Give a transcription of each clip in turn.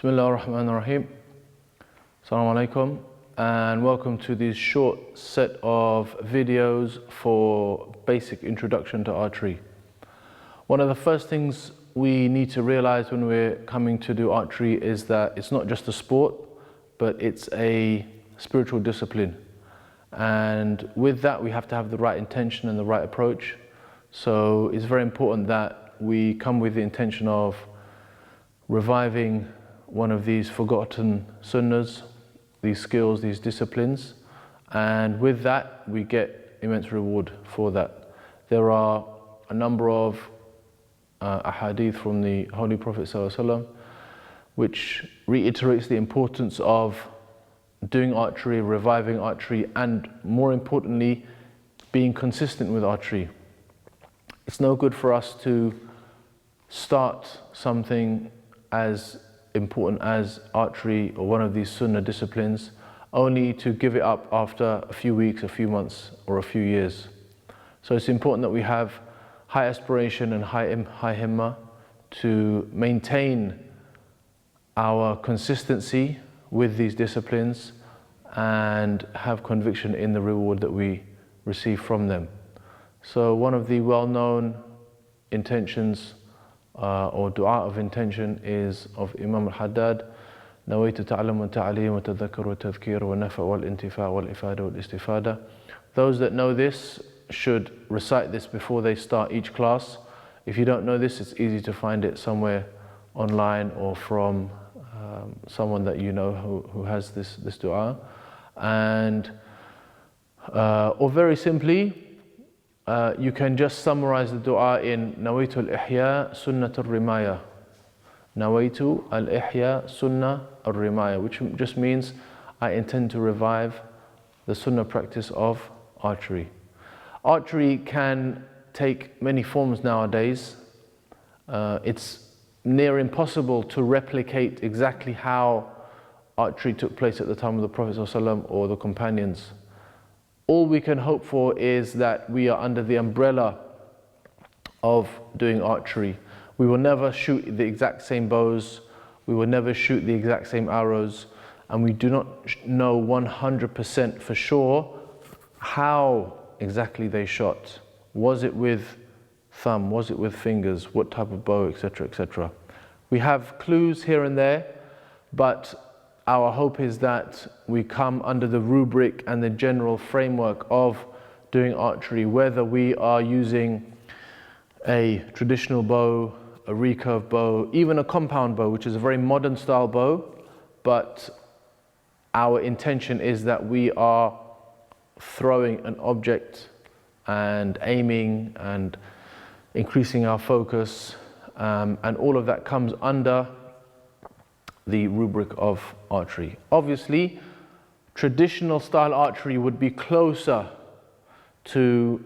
Bismillah ar-Rahman ar-Rahim. Assalamu alaikum, and welcome to this short set of videos for basic introduction to archery. One of the first things we need to realize when we're coming to do archery is that it's not just a sport, but it's a spiritual discipline. And with that, we have to have the right intention and the right approach. So it's very important that we come with the intention of reviving one of these forgotten sunnahs, these skills, these disciplines, and with that we get immense reward for that. There are a number of ahadith from the Holy Prophet ﷺ which reiterates the importance of doing archery, reviving archery, and more importantly, being consistent with archery. It's no good for us to start something as important as archery or one of these sunnah disciplines only to give it up after a few weeks, a few months, or a few years. So it's important that we have high aspiration and high himmah to maintain our consistency with these disciplines and have conviction in the reward that we receive from them. So one of the well-known intentions or dua of intention is of Imam al-Haddad: نويت تعلم وتعليم وتذكر وتذكير والنفع والانتفاع والإفادة والاستفادة. Those that know this should recite this before they start each class. If you don't know this, it's easy to find it somewhere online or from someone that you know who has this dua. And or very simply, you can just summarize the dua in Nawaitu al-Ihya Sunnat al-Rimaya. Nawaitu al-Ihya Sunnah al-Rimaya, which just means I intend to revive the sunnah practice of archery. Archery can take many forms nowadays. It's near impossible to replicate exactly how archery took place at the time of the Prophet ﷺ or the companions. All we can hope for is that we are under the umbrella of doing archery. We will never shoot the exact same bows, we will never shoot the exact same arrows, and we do not know 100% for sure how exactly they shot. Was it with thumb, was it with fingers, what type of bow, etc., etc. We have clues here and there, but our hope is that we come under the rubric and the general framework of doing archery, whether we are using a traditional bow, a recurve bow, even a compound bow, which is a very modern style bow, but our intention is that we are throwing an object and aiming and increasing our focus, and all of that comes under the rubric of archery. Obviously, traditional style archery would be closer to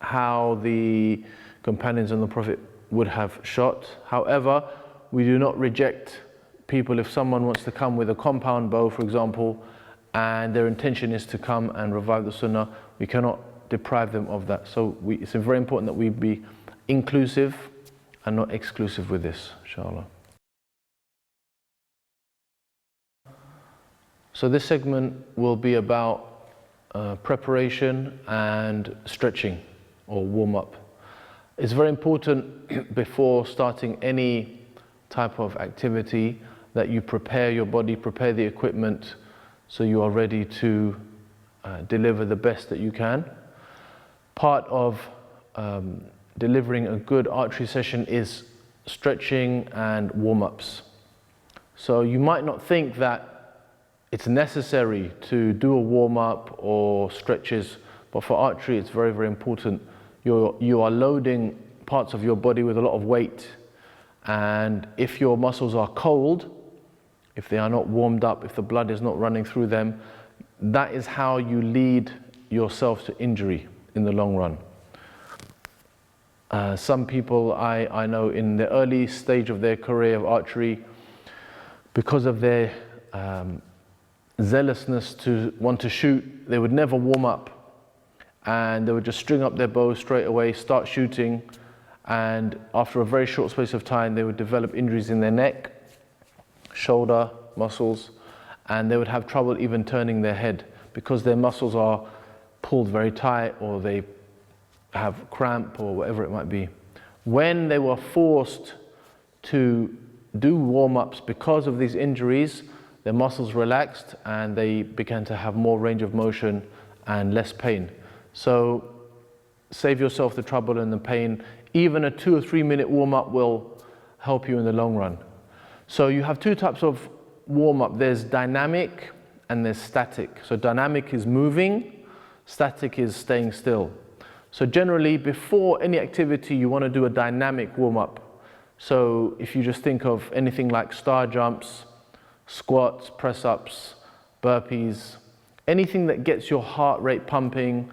how the companions and the Prophet would have shot. However, we do not reject people if someone wants to come with a compound bow, for example, and their intention is to come and revive the sunnah. We cannot deprive them of that. So it's very important that we be inclusive and not exclusive with this, inshallah. So this segment will be about preparation and stretching or warm-up. It's very important before starting any type of activity that you prepare your body, prepare the equipment so you are ready to deliver the best that you can. Part of delivering a good archery session is stretching and warm-ups. So you might not think that it's necessary to do a warm-up or stretches, but for archery it's very, very important. You are loading parts of your body with a lot of weight, and if your muscles are cold, if they are not warmed up, if the blood is not running through them, that is how you lead yourself to injury in the long run. Some people I know in the early stage of their career of archery, because of their zealousness to want to shoot, they would never warm up, and they would just string up their bow straight away, start shooting, and after a very short space of time they would develop injuries in their neck shoulder muscles, and they would have trouble even turning their head because their muscles are pulled very tight, or they have cramp, or whatever it might be. When they were forced to do warm-ups because of these injuries, their muscles relaxed and they began to have more range of motion and less pain. So save yourself the trouble and the pain. Even a 2 or 3 minute warm-up will help you in the long run. So you have two types of warm-up. There's dynamic and there's static. So dynamic is moving, static is staying still. So generally, before any activity, you want to do a dynamic warm-up. So if you just think of anything like star jumps, squats, press-ups, burpees, anything that gets your heart rate pumping,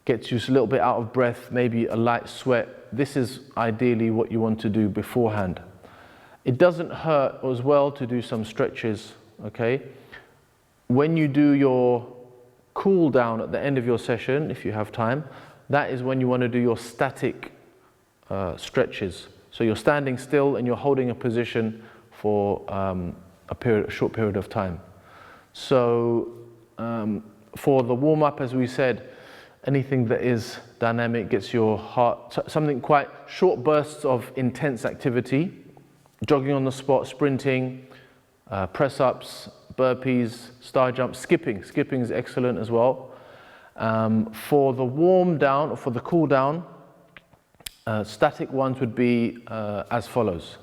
gets you a little bit out of breath, maybe a light sweat, this is ideally what you want to do beforehand. It doesn't hurt as well to do some stretches, okay? When you do your cool down at the end of your session, if you have time, that is when you want to do your static stretches. So you're standing still and you're holding a position for a short period of time. So for the warm-up, as we said, anything that is dynamic gets your heart, something quite short bursts of intense activity, jogging on the spot, sprinting, press-ups, burpees, star jumps, skipping. Skipping is excellent as well. For the warm down, or for the cool down, static ones would be as follows.